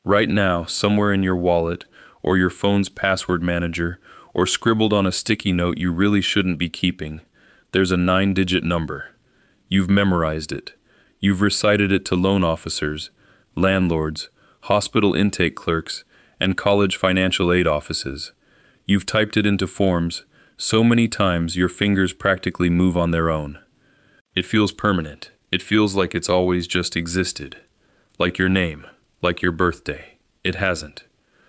Right now, somewhere in your wallet, or your phone's password manager, or scribbled on a sticky note you really shouldn't be keeping, there's a 9-digit number. You've memorized it. You've recited it to loan officers, landlords, hospital intake clerks, and college financial aid offices. You've typed it into forms so many times your fingers practically move on their own. It feels permanent. It feels like it's always just existed. Like your name, like your birthday. It hasn't.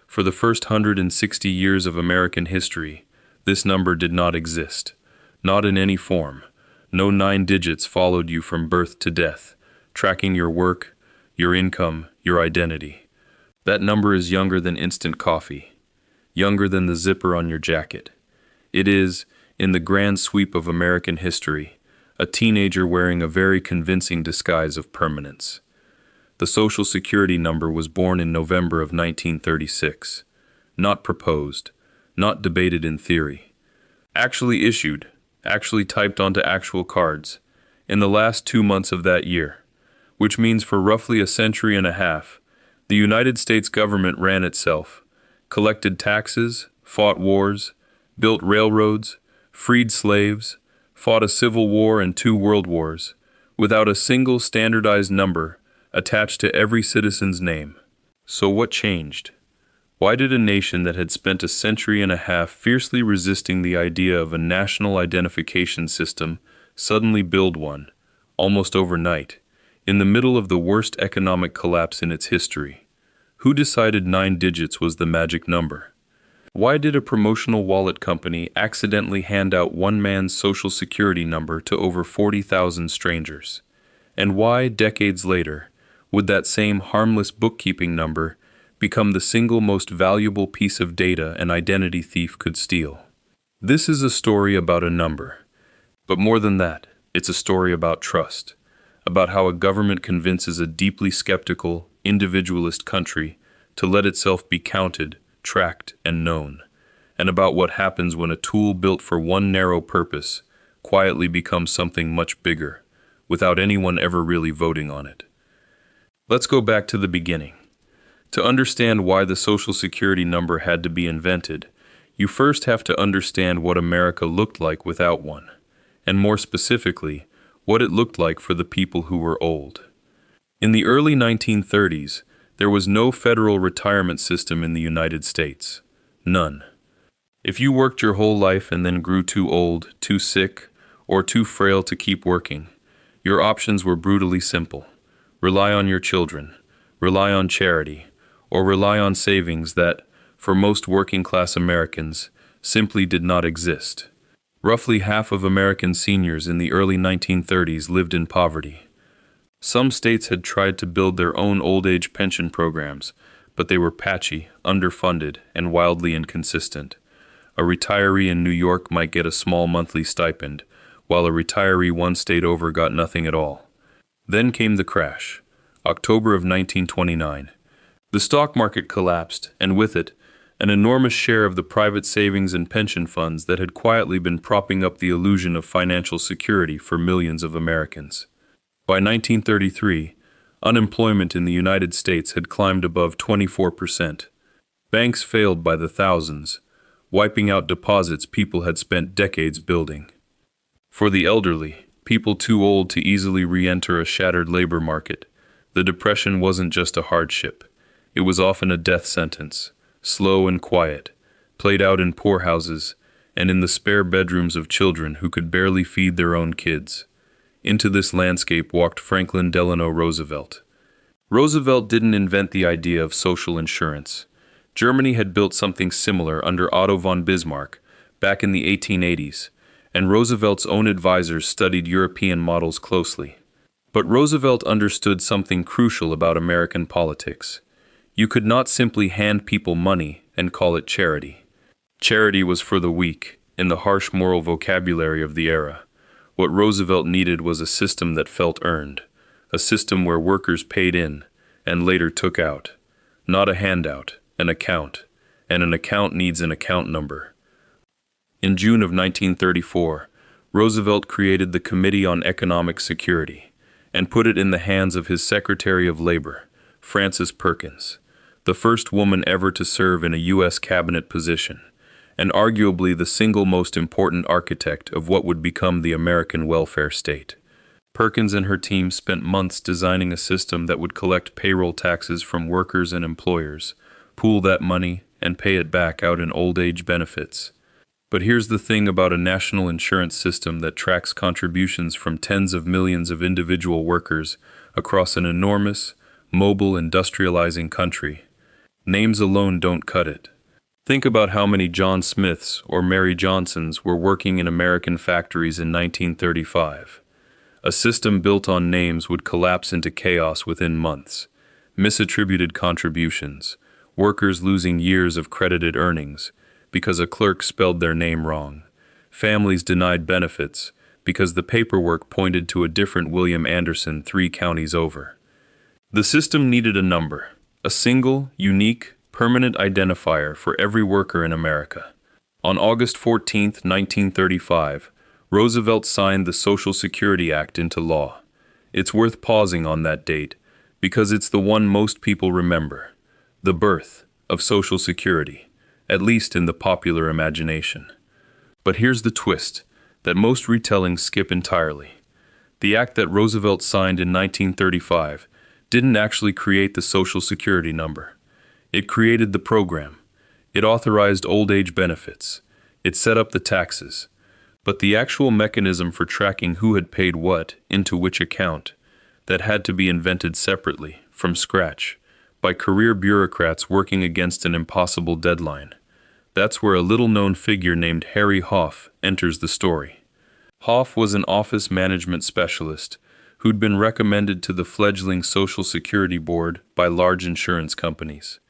For the first 160 years of American history, this number did not exist. Not in any form. No 9 digits followed you from birth to death, tracking your work, your income, your identity. That number is younger than instant coffee, younger than the zipper on your jacket. It is, in the grand sweep of American history, a teenager wearing a very convincing disguise of permanence. The Social Security number was born in November of 1936, not proposed, not debated in theory. Actually issued, actually typed onto actual cards, in the last 2 months of that year, which means for roughly a century and a half, the United States government ran itself, collected taxes, fought wars, built railroads, freed slaves, fought a civil war and 2 world wars, without a single standardized number attached to every citizen's name. So what changed? Why did a nation that had spent a century and a half fiercely resisting the idea of a national identification system suddenly build one, almost overnight, in the middle of the worst economic collapse in its history? Who decided 9 digits was the magic number? Why did a promotional wallet company accidentally hand out one man's social security number to over 40,000 strangers? And why, decades later, would that same harmless bookkeeping number become the single most valuable piece of data an identity thief could steal? This is a story about a number. But more than that, it's a story about trust, about how a government convinces a deeply skeptical, individualist country to let itself be counted, tracked, and known, and about what happens when a tool built for one narrow purpose quietly becomes something much bigger, without anyone ever really voting on it. Let's go back to the beginning. To understand why the Social Security number had to be invented, you first have to understand what America looked like without one, and more specifically, what it looked like for the people who were old. In the early 1930s, there was no federal retirement system in the United States. None. If you worked your whole life and then grew too old, too sick, or too frail to keep working, your options were brutally simple. Rely on your children, rely on charity, or rely on savings that, for most working-class Americans, simply did not exist. Roughly half of American seniors in the early 1930s lived in poverty. Some states had tried to build their own old-age pension programs, but they were patchy, underfunded, and wildly inconsistent. A retiree in New York might get a small monthly stipend, while a retiree one state over got nothing at all. Then came the crash, October of 1929. The stock market collapsed, and with it, an enormous share of the private savings and pension funds that had quietly been propping up the illusion of financial security for millions of Americans. By 1933, unemployment in the United States had climbed above 24%. Banks failed by the thousands, wiping out deposits people had spent decades building. For the elderly, people too old to easily re-enter a shattered labor market, the Depression wasn't just a hardship. It was often a death sentence, slow and quiet, played out in poorhouses and in the spare bedrooms of children who could barely feed their own kids. Into this landscape walked Franklin Delano Roosevelt. Roosevelt didn't invent the idea of social insurance. Germany had built something similar under Otto von Bismarck back in the 1880s, and Roosevelt's own advisors studied European models closely. But Roosevelt understood something crucial about American politics. You could not simply hand people money and call it charity. Charity was for the weak, in the harsh moral vocabulary of the era. What Roosevelt needed was a system that felt earned, a system where workers paid in and later took out. Not a handout, an account, and an account needs an account number. In June of 1934, Roosevelt created the Committee on Economic Security and put it in the hands of his Secretary of Labor, Francis Perkins. the first woman ever to serve in a U.S. cabinet position, and arguably the single most important architect of what would become the American welfare state. Perkins and her team spent months designing a system that would collect payroll taxes from workers and employers, pool that money, and pay it back out in old age benefits. But here's the thing about a national insurance system that tracks contributions from tens of millions of individual workers across an enormous, mobile, industrializing country. Names alone don't cut it. Think about how many John Smiths or Mary Johnsons were working in American factories in 1935. A system built on names would collapse into chaos within months. Misattributed contributions, workers losing years of credited earnings because a clerk spelled their name wrong, families denied benefits because the paperwork pointed to a different William Anderson 3 counties over. The system needed a number, a single, unique, permanent identifier for every worker in America. On August 14, 1935, Roosevelt signed the Social Security Act into law. It's worth pausing on that date because it's the one most people remember, the birth of Social Security, at least in the popular imagination. But here's the twist that most retellings skip entirely. The act that Roosevelt signed in 1935 didn't actually create the Social Security number. It created the program. It authorized old age benefits. It set up the taxes. But the actual mechanism for tracking who had paid what into which account, that had to be invented separately, from scratch, by career bureaucrats working against an impossible deadline. That's where a little-known figure named Harry Hoff enters the story. Hoff was an office management specialist who'd been recommended to the fledgling Social Security Board by large insurance companies,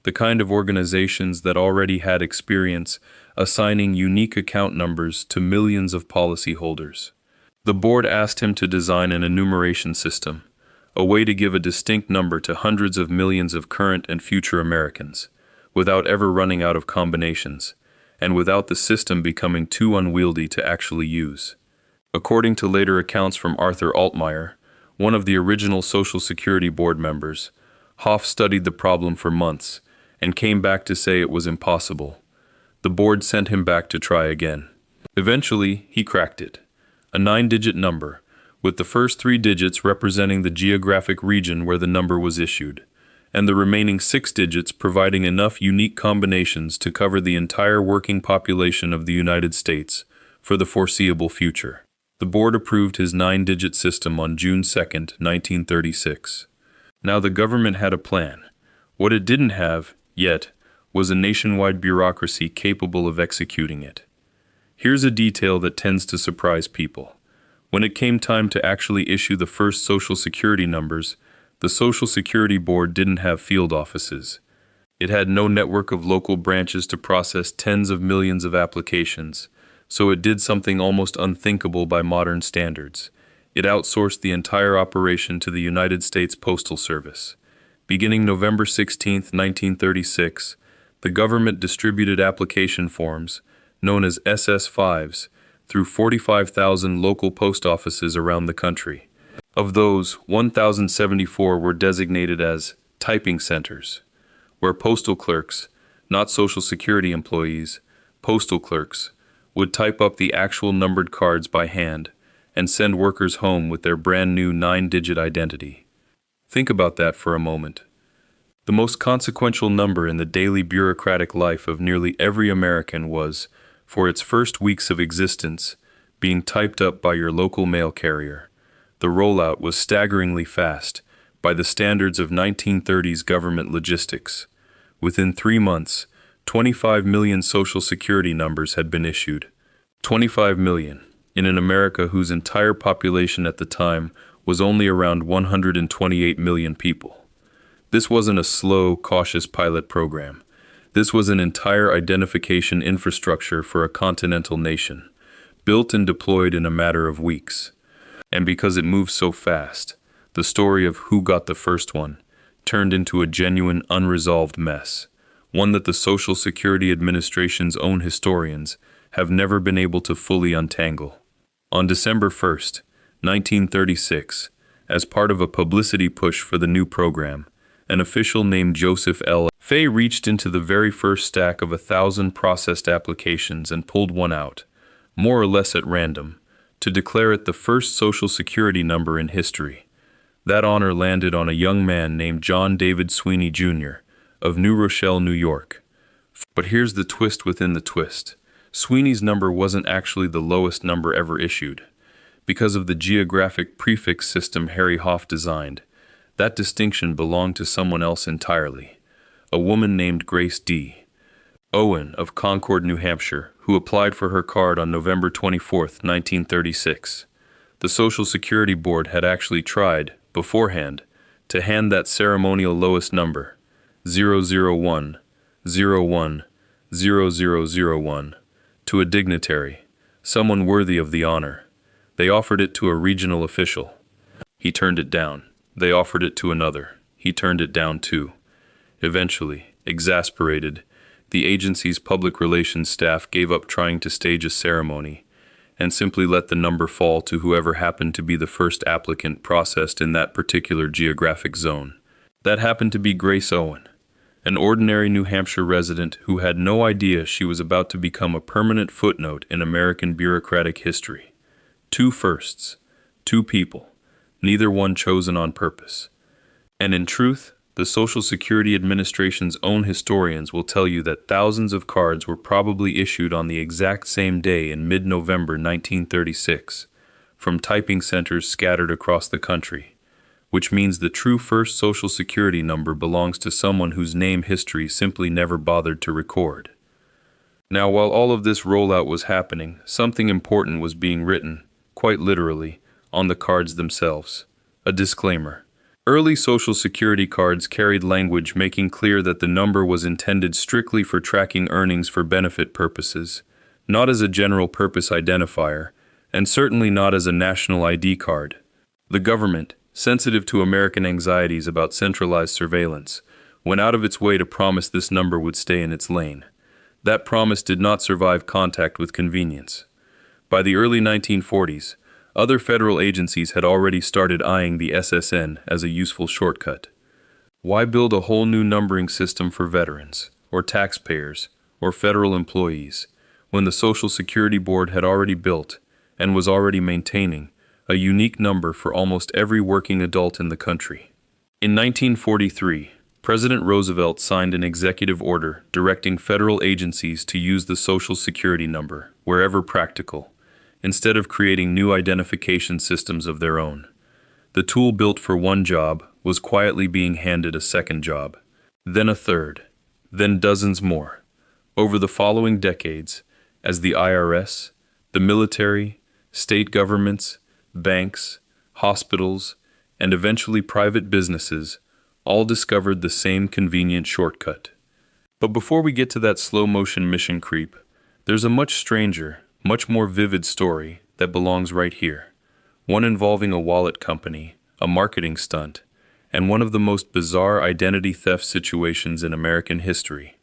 the kind of organizations that already had experience assigning unique account numbers to millions of policyholders. The board asked him to design an enumeration system, a way to give a distinct number to hundreds of millions of current and future Americans, without ever running out of combinations, and without the system becoming too unwieldy to actually use. According to later accounts from Arthur Altmeyer, one of the original Social Security Board members, Hoff studied the problem for months and came back to say it was impossible. The board sent him back to try again. Eventually, he cracked it. A 9-digit number, with the first 3 digits representing the geographic region where the number was issued, and the remaining 6 digits providing enough unique combinations to cover the entire working population of the United States for the foreseeable future. The board approved his 9-digit system on June 2, 1936. Now the government had a plan. What it didn't have, yet, was a nationwide bureaucracy capable of executing it. Here's a detail that tends to surprise people. When it came time to actually issue the first Social Security numbers, the Social Security Board didn't have field offices. It had no network of local branches to process tens of millions of applications, so it did something almost unthinkable by modern standards. It outsourced the entire operation to the United States Postal Service. Beginning November 16, 1936, the government distributed application forms, known as SS5s, through 45,000 local post offices around the country. Of those, 1,074 were designated as typing centers, where postal clerks, not Social Security employees, postal clerks, would type up the actual numbered cards by hand and send workers home with their brand new 9-digit identity. Think about that for a moment. The most consequential number in the daily bureaucratic life of nearly every American was, for its first weeks of existence, being typed up by your local mail carrier. The rollout was staggeringly fast, by the standards of 1930s government logistics. Within 3 months, 25 million Social Security numbers had been issued. 25 million, in an America whose entire population at the time was only around 128 million people. This wasn't a slow, cautious pilot program. This was an entire identification infrastructure for a continental nation, built and deployed in a matter of weeks. And because it moved so fast, the story of who got the first one turned into a genuine unresolved mess, one that the Social Security Administration's own historians have never been able to fully untangle. On December 1st, 1936, as part of a publicity push for the new program, an official named Joseph L. Fay reached into the very first stack of 1,000 processed applications and pulled one out, more or less at random, to declare it the first Social Security number in history. That honor landed on a young man named John David Sweeney, Jr., of New Rochelle, New York. But here's the twist within the twist. Sweeney's number wasn't actually the lowest number ever issued. Because of the geographic prefix system Harry Hoff designed, that distinction belonged to someone else entirely, a woman named Grace D. Owen of Concord, New Hampshire, who applied for her card on November 24, 1936. The Social Security Board had actually tried, beforehand, to hand that ceremonial lowest number, 001, 01, 0001, to a dignitary, someone worthy of the honor. They offered it to a regional official. He turned it down. They offered it to another. He turned it down too. Eventually, exasperated, the agency's public relations staff gave up trying to stage a ceremony and simply let the number fall to whoever happened to be the first applicant processed in that particular geographic zone. That happened to be Grace Owen, an ordinary New Hampshire resident who had no idea she was about to become a permanent footnote in American bureaucratic history. Two firsts, two people, neither one chosen on purpose. And in truth, the Social Security Administration's own historians will tell you that thousands of cards were probably issued on the exact same day in mid-November 1936, from typing centers scattered across the country, which means the true first Social Security number belongs to someone whose name history simply never bothered to record. Now, while all of this rollout was happening, something important was being written, quite literally, on the cards themselves. A disclaimer. Early Social Security cards carried language making clear that the number was intended strictly for tracking earnings for benefit purposes, not as a general-purpose identifier, and certainly not as a national ID card. The government, sensitive to American anxieties about centralized surveillance, went out of its way to promise this number would stay in its lane. That promise did not survive contact with convenience. By the early 1940s, other federal agencies had already started eyeing the SSN as a useful shortcut. Why build a whole new numbering system for veterans, or taxpayers, or federal employees, when the Social Security Board had already built, and was already maintaining, a unique number for almost every working adult in the country? In 1943, President Roosevelt signed an executive order directing federal agencies to use the Social Security number, wherever practical, instead of creating new identification systems of their own. The tool built for one job was quietly being handed a second job, then a third, then dozens more, over the following decades, as the IRS, the military, state governments, banks, hospitals, and eventually private businesses all discovered the same convenient shortcut. But before we get to that slow-motion mission creep, there's a much stranger, much more vivid story that belongs right here. One involving a wallet company, a marketing stunt, and one of the most bizarre identity theft situations in American history.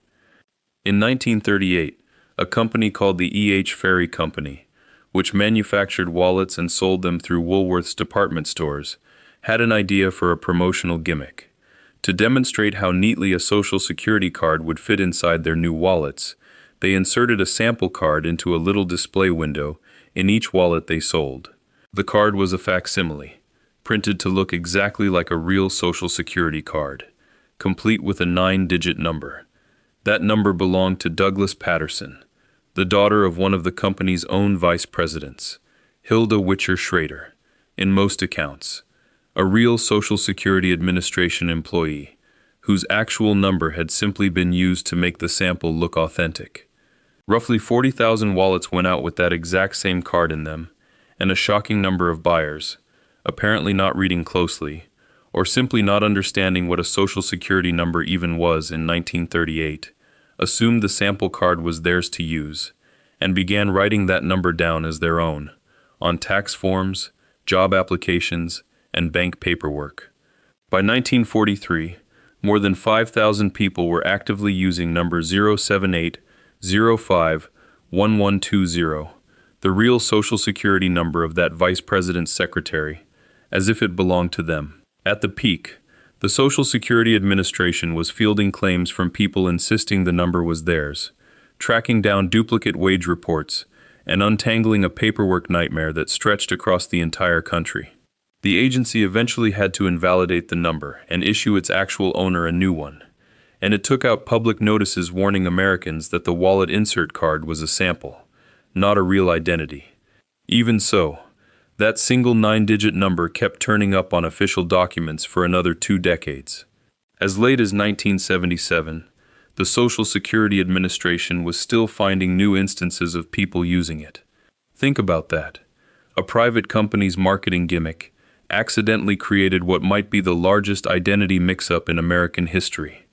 In 1938, a company called the E.H. Ferry Company, which manufactured wallets and sold them through Woolworth's department stores, had an idea for a promotional gimmick. To demonstrate how neatly a Social Security card would fit inside their new wallets, they inserted a sample card into a little display window in each wallet they sold. The card was a facsimile, printed to look exactly like a real Social Security card, complete with a 9-digit number. That number belonged to Douglas Patterson, the daughter of one of the company's own vice presidents, Hilda Witcher Schrader, in most accounts, a real Social Security Administration employee, whose actual number had simply been used to make the sample look authentic. Roughly 40,000 wallets went out with that exact same card in them, and a shocking number of buyers, apparently not reading closely, or simply not understanding what a Social Security number even was in 1938, assumed the sample card was theirs to use, and began writing that number down as their own, on tax forms, job applications, and bank paperwork. By 1943, more than 5,000 people were actively using number 078051120, the real Social Security number of that vice president's secretary, as if it belonged to them. At the peak, The Social Security Administration was fielding claims from people insisting the number was theirs, tracking down duplicate wage reports, and untangling a paperwork nightmare that stretched across the entire country. The agency eventually had to invalidate the number and issue its actual owner a new one, and it took out public notices warning Americans that the wallet insert card was a sample, not a real identity. Even so, that single 9-digit number kept turning up on official documents for another 2 decades. As late as 1977, the Social Security Administration was still finding new instances of people using it. Think about that. A private company's marketing gimmick accidentally created what might be the largest identity mix-up in American history,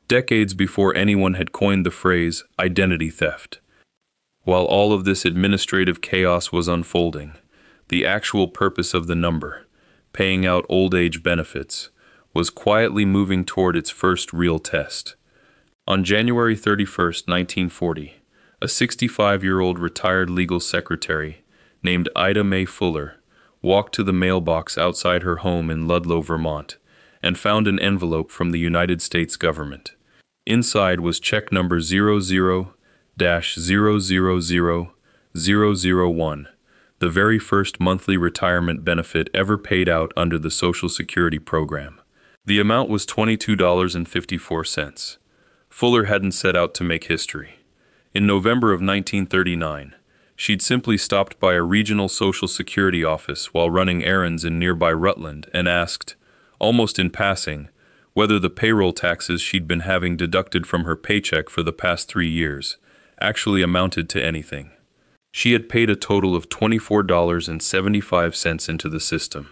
decades before anyone had coined the phrase identity theft. While all of this administrative chaos was unfolding, the actual purpose of the number, paying out old age benefits, was quietly moving toward its first real test. On January 31, 1940, a 65-year-old retired legal secretary named Ida Mae Fuller walked to the mailbox outside her home in Ludlow, Vermont, and found an envelope from the United States government. Inside was check number 00-000001, the very first monthly retirement benefit ever paid out under the Social Security program. The amount was $22.54. Fuller hadn't set out to make history. In November of 1939, she'd simply stopped by a regional Social Security office while running errands in nearby Rutland and asked, almost in passing, whether the payroll taxes she'd been having deducted from her paycheck for the past 3 years actually amounted to anything. She had paid a total of $24.75 into the system.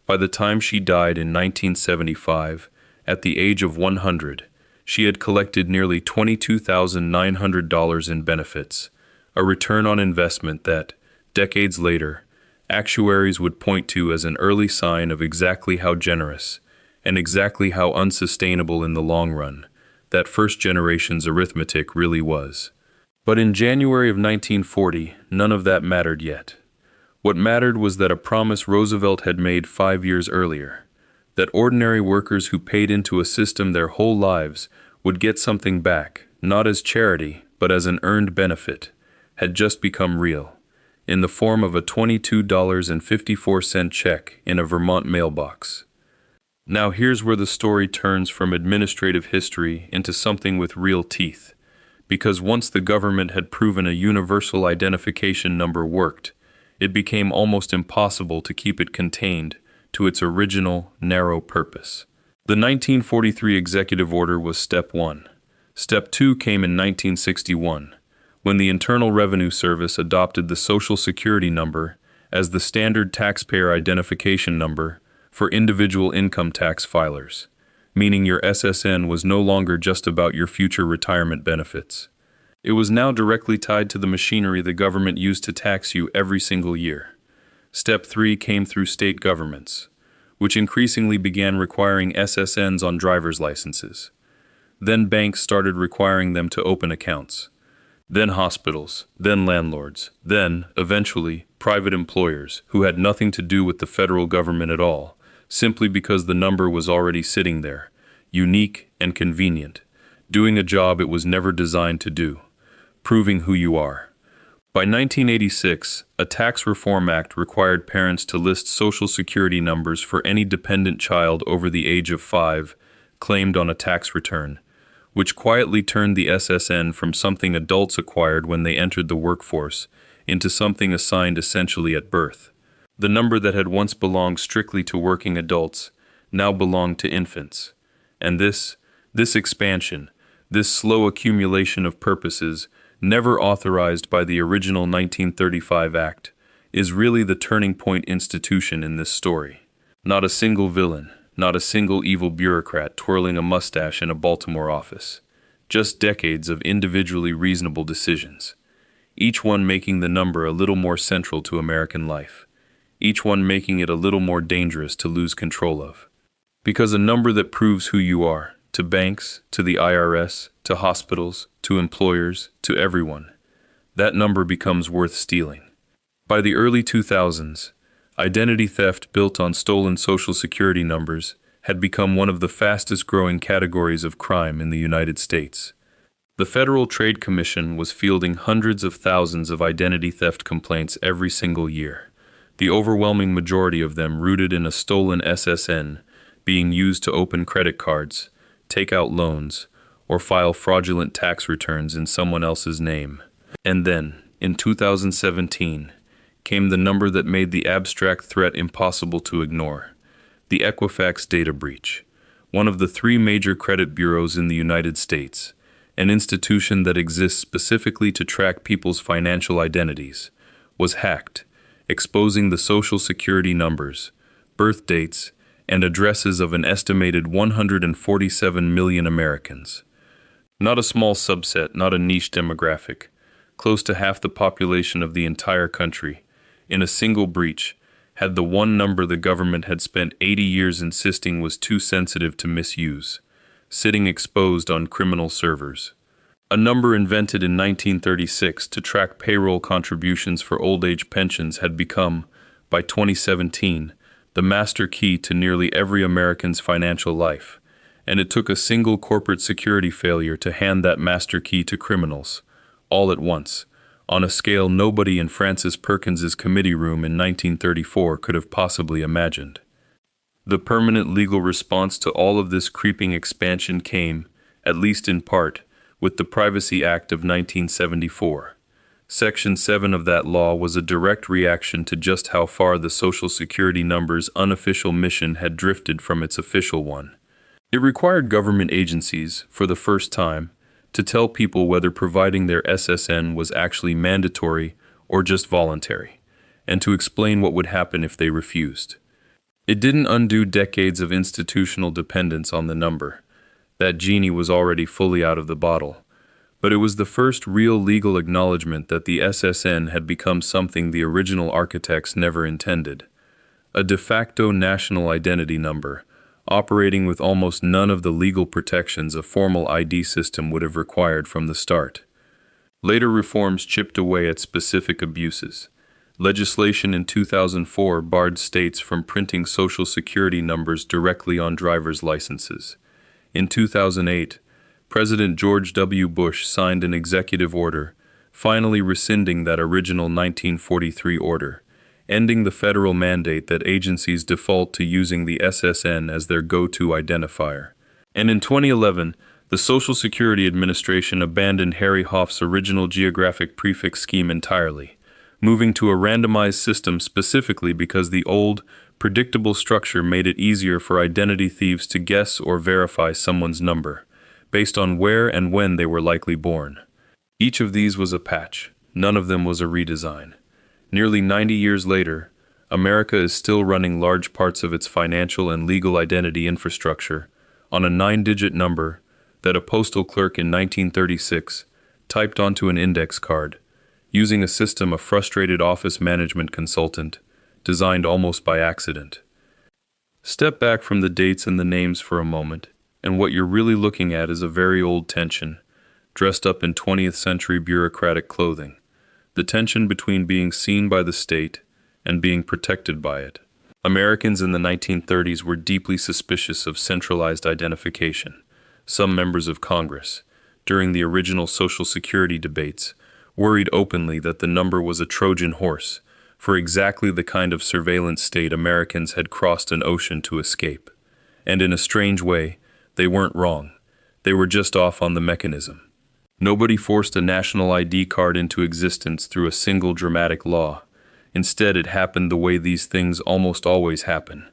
By the time she died in 1975, at the age of 100, she had collected nearly $22,900 in benefits, a return on investment that, decades later, actuaries would point to as an early sign of exactly how generous and exactly how unsustainable in the long run that first generation's arithmetic really was. But in January of 1940, none of that mattered yet. What mattered was that a promise Roosevelt had made 5 years earlier, that ordinary workers who paid into a system their whole lives would get something back, not as charity, but as an earned benefit, had just become real, in the form of a $22.54 check in a Vermont mailbox. Now here's where the story turns from administrative history into something with real teeth. Because once the government had proven a universal identification number worked, it became almost impossible to keep it contained to its original, narrow purpose. The 1943 executive order was step 1. Step 2 came in 1961, when the Internal Revenue Service adopted the Social Security number as the standard taxpayer identification number for individual income tax filers, meaning your SSN was no longer just about your future retirement benefits. It was now directly tied to the machinery the government used to tax you every single year. Step 3 came through state governments, which increasingly began requiring SSNs on driver's licenses. Then banks started requiring them to open accounts. Then hospitals, then landlords, then, eventually, private employers who had nothing to do with the federal government at all, simply because the number was already sitting there, unique and convenient, doing a job it was never designed to do, proving who you are. By 1986, a tax reform act required parents to list Social Security numbers for any dependent child over the age of 5 claimed on a tax return, which quietly turned the SSN from something adults acquired when they entered the workforce into something assigned essentially at birth. The number that had once belonged strictly to working adults now belonged to infants. And this expansion, this slow accumulation of purposes, never authorized by the original 1935 Act, is really the turning point institution in this story. Not a single villain, not a single evil bureaucrat twirling a mustache in a Baltimore office. Just decades of individually reasonable decisions, each one making the number a little more central to American life, each one making it a little more dangerous to lose control of. Because a number that proves who you are, to banks, to the IRS, to hospitals, to employers, to everyone, that number becomes worth stealing. By the early 2000s, identity theft built on stolen Social Security numbers had become one of the fastest-growing categories of crime in the United States. The Federal Trade Commission was fielding hundreds of thousands of identity theft complaints every single year, the overwhelming majority of them rooted in a stolen SSN being used to open credit cards, take out loans, or file fraudulent tax returns in someone else's name. And then, in 2017, came the number that made the abstract threat impossible to ignore: the Equifax data breach, one of the three major credit bureaus in the United States, an institution that exists specifically to track people's financial identities, was hacked, exposing the Social Security numbers, birth dates, and addresses of an estimated 147 million Americans. Not a small subset, not a niche demographic, close to half the population of the entire country, in a single breach, had the one number the government had spent 80 years insisting was too sensitive to misuse, sitting exposed on criminal servers. A number invented in 1936 to track payroll contributions for old age pensions had become, by 2017, the master key to nearly every American's financial life, and it took a single corporate security failure to hand that master key to criminals, all at once, on a scale nobody in Francis Perkins's committee room in 1934 could have possibly imagined. The permanent legal response to all of this creeping expansion came, at least in part, with the Privacy Act of 1974. Section 7 of that law was a direct reaction to just how far the Social Security number's unofficial mission had drifted from its official one. It required government agencies, for the first time, to tell people whether providing their SSN was actually mandatory or just voluntary, and to explain what would happen if they refused. It didn't undo decades of institutional dependence on the number. That genie was already fully out of the bottle. But it was the first real legal acknowledgement that the SSN had become something the original architects never intended: a de facto national identity number, operating with almost none of the legal protections a formal ID system would have required from the start. Later reforms chipped away at specific abuses. Legislation in 2004 barred states from printing Social Security numbers directly on driver's licenses. In 2008, President George W. Bush signed an executive order, finally rescinding that original 1943 order, ending the federal mandate that agencies default to using the SSN as their go-to identifier. And in 2011, the Social Security Administration abandoned Harry Hoff's original geographic prefix scheme entirely, moving to a randomized system specifically because the old, predictable structure made it easier for identity thieves to guess or verify someone's number, based on where and when they were likely born. Each of these was a patch, none of them was a redesign. Nearly 90 years later, America is still running large parts of its financial and legal identity infrastructure on a 9-digit number that a postal clerk in 1936 typed onto an index card, using a system a frustrated office management consultant designed almost by accident. Step back from the dates and the names for a moment, and what you're really looking at is a very old tension, dressed up in 20th century bureaucratic clothing. The tension between being seen by the state and being protected by it. Americans in the 1930s were deeply suspicious of centralized identification. Some members of Congress, during the original Social Security debates, worried openly that the number was a Trojan horse for exactly the kind of surveillance state Americans had crossed an ocean to escape. And in a strange way, they weren't wrong. They were just off on the mechanism. Nobody forced a national ID card into existence through a single dramatic law. Instead, it happened the way these things almost always happen.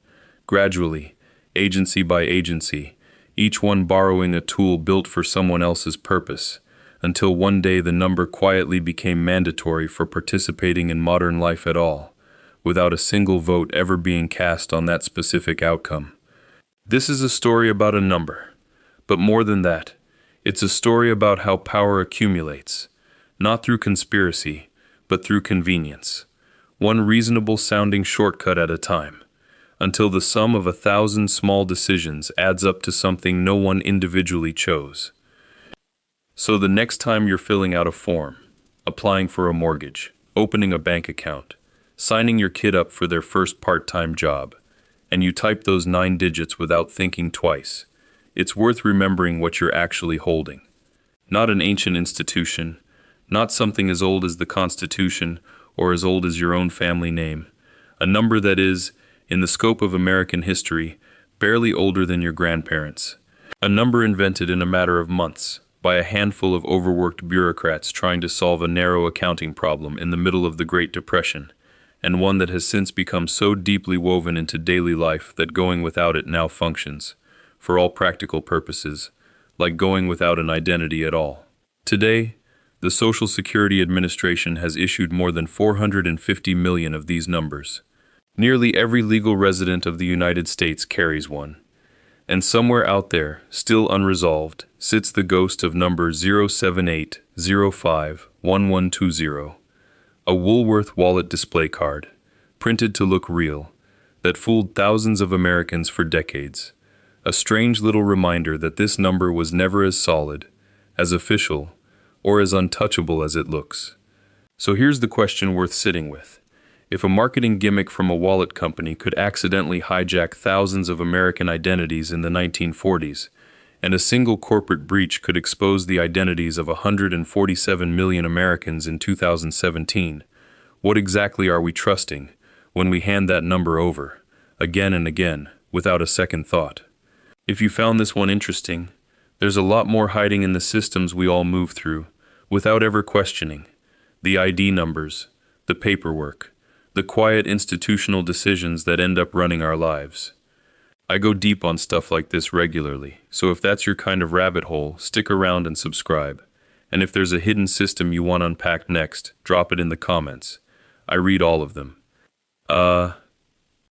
Gradually, agency by agency, each one borrowing a tool built for someone else's purpose, until one day the number quietly became mandatory for participating in modern life at all, without a single vote ever being cast on that specific outcome. This is a story about a number, but more than that, it's a story about how power accumulates, not through conspiracy, but through convenience, one reasonable-sounding shortcut at a time, until the sum of 1,000 small decisions adds up to something no one individually chose. So the next time you're filling out a form, applying for a mortgage, opening a bank account, signing your kid up for their first part-time job, and you type those 9 digits without thinking twice. It's worth remembering what you're actually holding. Not an ancient institution, not something as old as the Constitution or as old as your own family name. A number that is, in the scope of American history, barely older than your grandparents. A number invented in a matter of months by a handful of overworked bureaucrats trying to solve a narrow accounting problem in the middle of the Great Depression, and one that has since become so deeply woven into daily life that going without it now functions, for all practical purposes, like going without an identity at all. Today, the Social Security Administration has issued more than 450 million of these numbers. Nearly every legal resident of the United States carries one. And somewhere out there, still unresolved, sits the ghost of number 078051120, a Woolworth wallet display card, printed to look real, that fooled thousands of Americans for decades. A strange little reminder that this number was never as solid, as official, or as untouchable as it looks. So here's the question worth sitting with. If a marketing gimmick from a wallet company could accidentally hijack thousands of American identities in the 1940s, and a single corporate breach could expose the identities of 147 million Americans in 2017, what exactly are we trusting when we hand that number over, again and again, without a second thought? If you found this one interesting, there's a lot more hiding in the systems we all move through, without ever questioning. The ID numbers, the paperwork, the quiet institutional decisions that end up running our lives. I go deep on stuff like this regularly, so if that's your kind of rabbit hole, stick around and subscribe. And if there's a hidden system you want unpacked next, drop it in the comments. I read all of them.